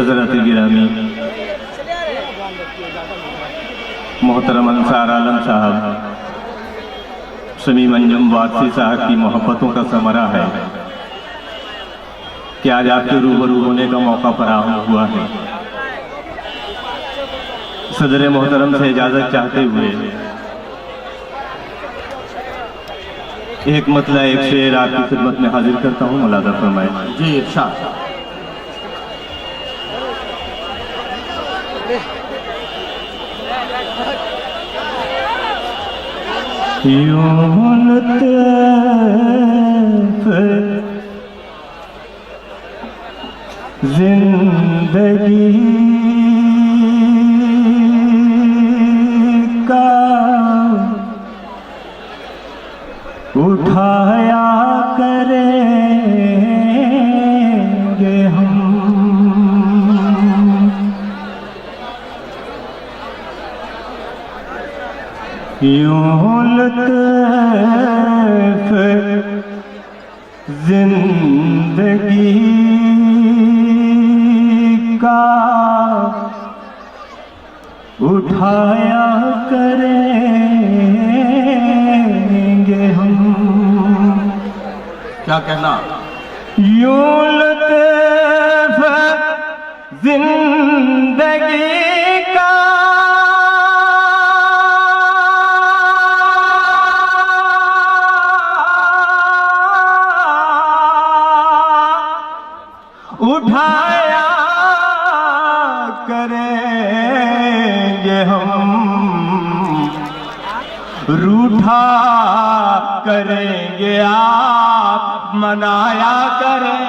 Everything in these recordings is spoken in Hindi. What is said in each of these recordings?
हज़रत गिरामी मोहतरम अंसार आलम साहब, शमी मंजम वारसी साहब की मोहब्बतों का समरा है कि आज आपके रूबरू होने का मौका फराहम हुआ है। सदर मोहतरम से इजाज़त चाहते हुए एक मतला एक शेर आपकी खिदमत में हाजिर करता हूँ। मुलादा फरमाए जी। इरशाद। जिंदगी का उठाया करेंगे हम, यूं लुत्फ़ जिंदगी का उठाया करेंगे हम। क्या कहना? यूं लुत्फ़ जिंदगी का उठाया करेंगे हम, रूठा करेंगे आप, मनाया करें।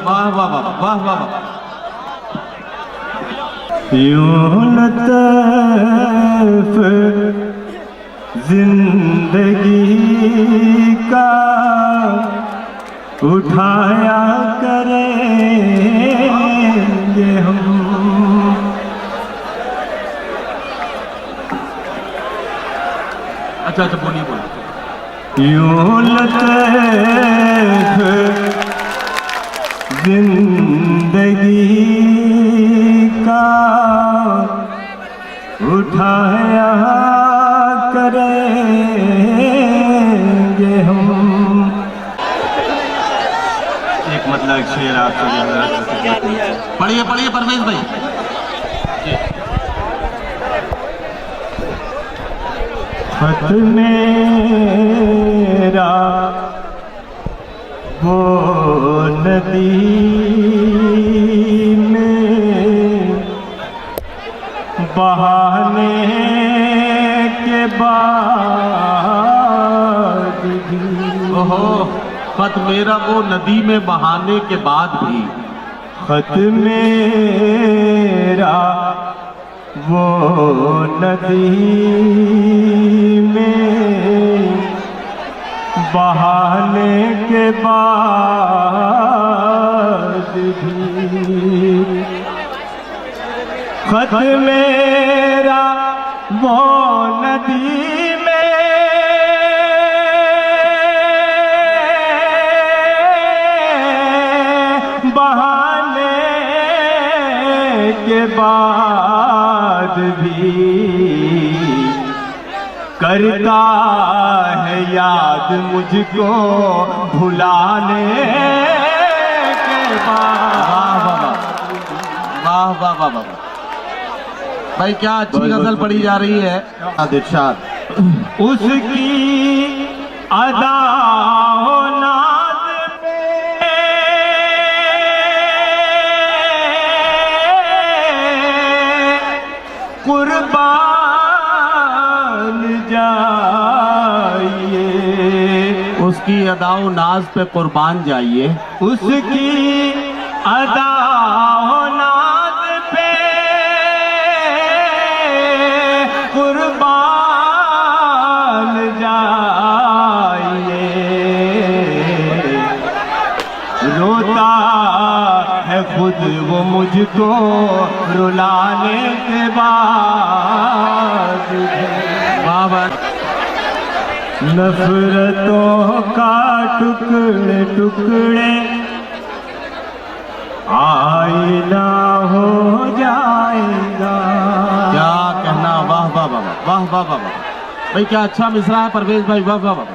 वाह वाह वाह वाह वाह। यूं लुत्फ़ जिंदगी का उठाया करेंगे हम। अच्छा अच्छा, बोलिए बोलिए। यूं लुत्फ़ जिंदगी का उठाया करेंगे हम। एक मतलब एक शेर आपसे पढ़िए पढ़िए परवेज भाई। खत मेरा वो नदी में बहाने के बाद भी, ओहो, खत मेरा वो नदी में बहाने के बाद भी, खत मेरा वो नदी में बहाने के बाद भी, खत मेरा वो नदी में बहाने के बाद भी करता है याद मुझको भुलाने के बाद। वाह वाह वाह वाह। भाई क्या अच्छी गजल पढ़ी जा रही है। इरशाद। उसकी अदा हो नाज़ पे कुर्बान जाइए, उसकी अदाओ नाज पे कुर्बान जाइए, उसकी अदा हो नाज़ पे कुर्बान जाइए। रोता है खुद वो मुझको रुलाने के बाद। बाबा नफरतों का टुकड़े टुकड़े आईना हो जाएगा। क्या कहना, वाह वाह वाह वाह वाह वाह वाह भाई, क्या अच्छा मिसरा है परवेज भाई, वाह वाह वाह।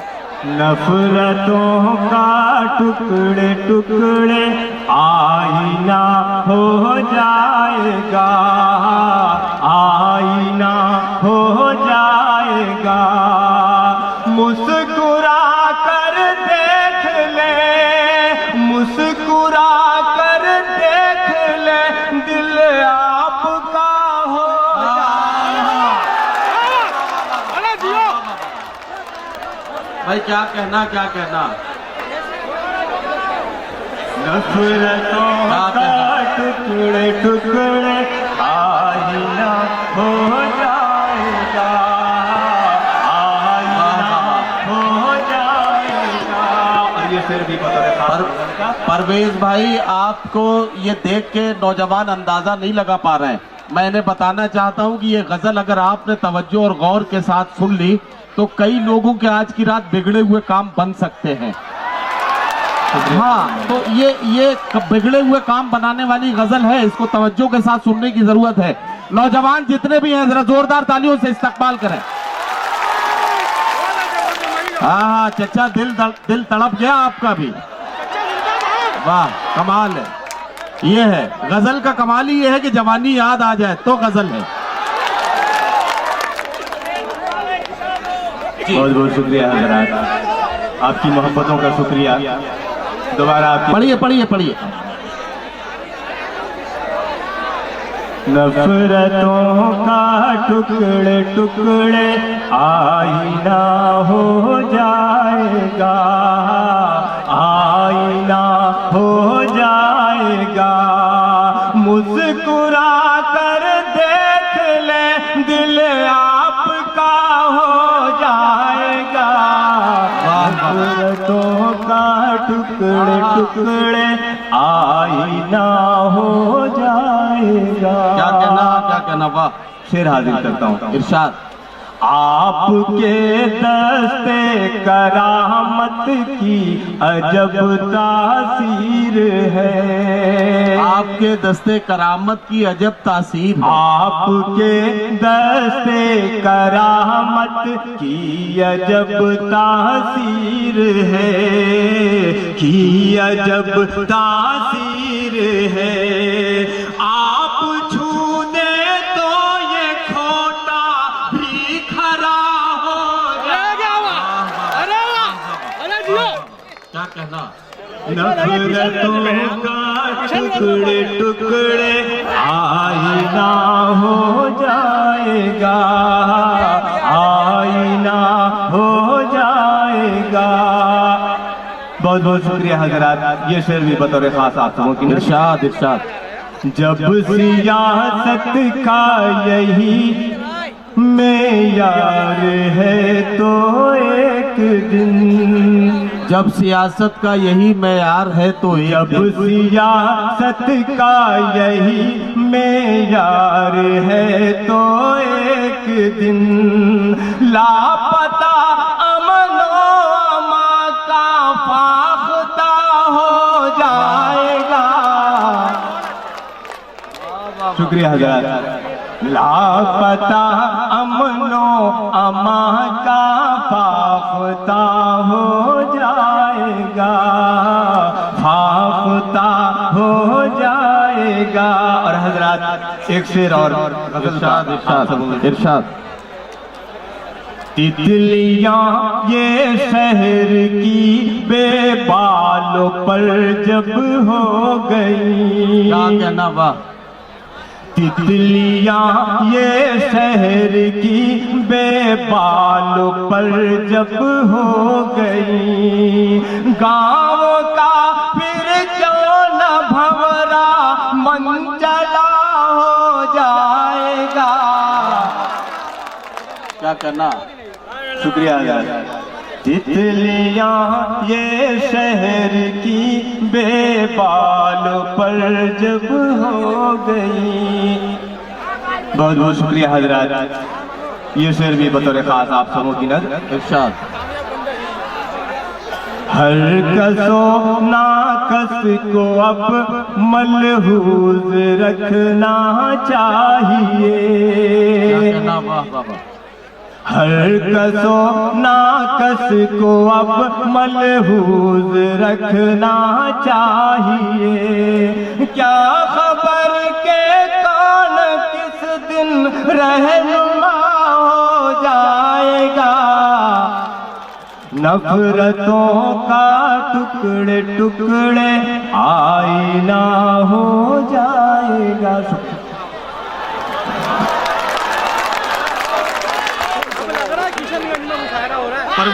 नफरतों का टुकड़े टुकड़े आईना हो जाएगा, आईना हो जाएगा। मुस्कुरा कर देख ले, मुस्कुरा कर देख ले, दिल आपका हो भाई, क्या कहना, क्या कहना। नफरतों का टुकड़े टुकड़े आईना हो जाएगा, आईना हो जाएगा। और ये फिर भी परवेज भाई, आपको ये देख के नौजवान अंदाजा नहीं लगा पा रहे हैं। मैंने बताना चाहता हूँ कि ये गजल अगर आपने तवज्जो और गौर के साथ सुन ली तो कई लोगों के आज की रात बिगड़े हुए काम बन सकते हैं। हाँ, तो ये बिगड़े हुए काम बनाने वाली गजल है, इसको तवज्जो के साथ सुनने की जरूरत है। नौजवान जितने भी हैं जरा जोरदार तालियों से इस्तकबाल करें। हाँ चचा, दिल तड़प गया आपका भी, वाह कमाल है। ये है गजल का कमाल ही ये है कि जवानी याद आ जाए तो गजल है। बहुत बहुत शुक्रिया हजरात, आपकी मोहब्बतों का शुक्रिया। दोबारा आपकी पढ़िए पढ़िए पढ़िए। नफरतों का टुकड़े टुकड़े आईना हो जाएगा, आईना हो जाएगा। मुस्कुरा कर देख ले, दिल आपका हो जाएगा। नफरतों का टुकड़े टुकड़े आईना हो जाएगा। क्या कहना, वाह। शेर हाजिर करता हूँ। इरशाद। आपके दस्ते करामत की अजब तासीर है, आपके दस्ते करामत की अजब तासीर है। आपके दस्ते करामत की अजब तासीर है, की अजब तासीर है। आप छू दे तो ये खोटा भी खरा हो जाएगा। क्या कहना। नफरतों का टुकड़े टुकड़े आईना हो जाएगा, आईना हो जाएगा। बहुत बहुत शुक्रिया हजरात। ये शेर भी बतौर खास आप सबों की। इरशाद इरशाद। जब सियासत का यही मेयार है तो एक दिन, जब सियासत का यही मेयार है तो जब सियासत का यही मेयार है तो एक दिन लापता अमनो अमा का फाख्ता हो जाएगा। शुक्रिया हज़रात। लापता अमनो अमा का फाख्ता हो जाएगा, फाख्ता हो जाएगा। और हजरात एक शेर और। इरशाद इरशाद इरशाद। तितलियां ये शहर की बेबालों पर जब हो गई, क्या कहना, वाह। तितलियां ये शहर की बेबालों पर जब हो गई, गाँव का फिर क्यों न भंवरा मंचला हो जाएगा। क्या कहना। शुक्रिया। तितलियां ये शहर की बेबालों पर जब हो गई। बहुत बहुत शुक्रिया हजरात। ये शेर भी बतौर खास आप सबों की नज़र। इरशाद। हर कसो नाकस को अब मलहूज रखना चाहिए। कहना, वाह वाह वाह। हर कसो नाकस को अब मलहूज रखना चाहिए। क्या खबर के कौन किस दिन रहनुमा हो जाएगा, नफरतों का टुकड़े टुकड़े आईना हो जाएगा।